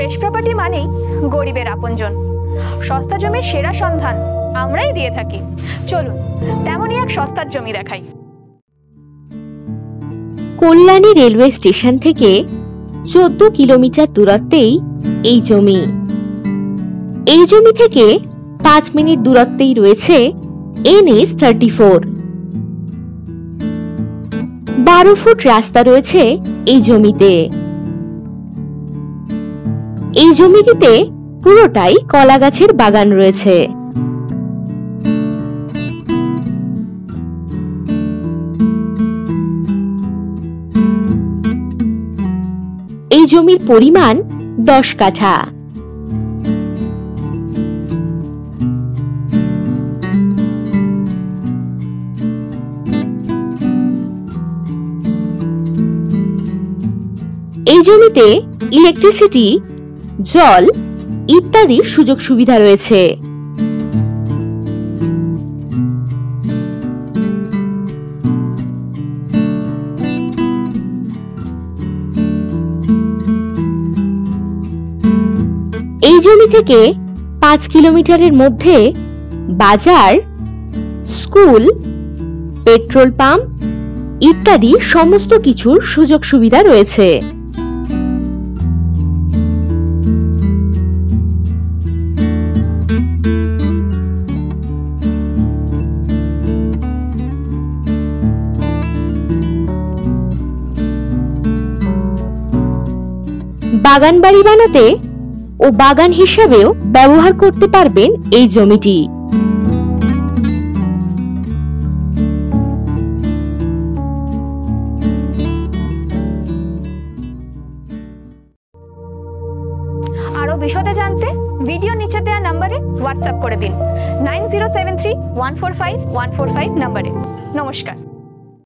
দেশ প্রপার্টি মানেই গরিবের আপনজন। সস্তা জমির সেরা সন্ধান আমরাই দিয়ে থাকি। চলুন তেমনই এক সস্তার জমি দেখাই। কল্যাণী রেলওয়ে স্টেশন থেকে 14 কিলোমিটার দূরত্বেই এই জমি। এই জমি থেকে 5 মিনিট দূরত্বেই রয়েছে NH-34। 12 ফুট রাস্তা রয়েছে এই জমিতে। এই জমিটিতে পুরোটাই কলা গাছের বাগান রয়েছে। এই জমির পরিমাণ 10 কাঠা। এই জমিতে ইলেকট্রিসিটি, জল ইত্যাদির সুযোগ সুবিধা রয়েছে। এই জমি থেকে 5 কিলোমিটারের মধ্যে বাজার, স্কুল, পেট্রোল পাম্প ইত্যাদি সমস্ত কিছুর সুযোগ সুবিধা রয়েছে। বাগান বাড়ি বানাতে ও বাগান হিসাবেও ব্যবহার করতে পারবেন এই জমিটি। আরো বিশদে জানতে ভিডিও নিচে দেওয়া নম্বরে হোয়াটসঅ্যাপ করে দিন 9073145145 নম্বরে। নমস্কার।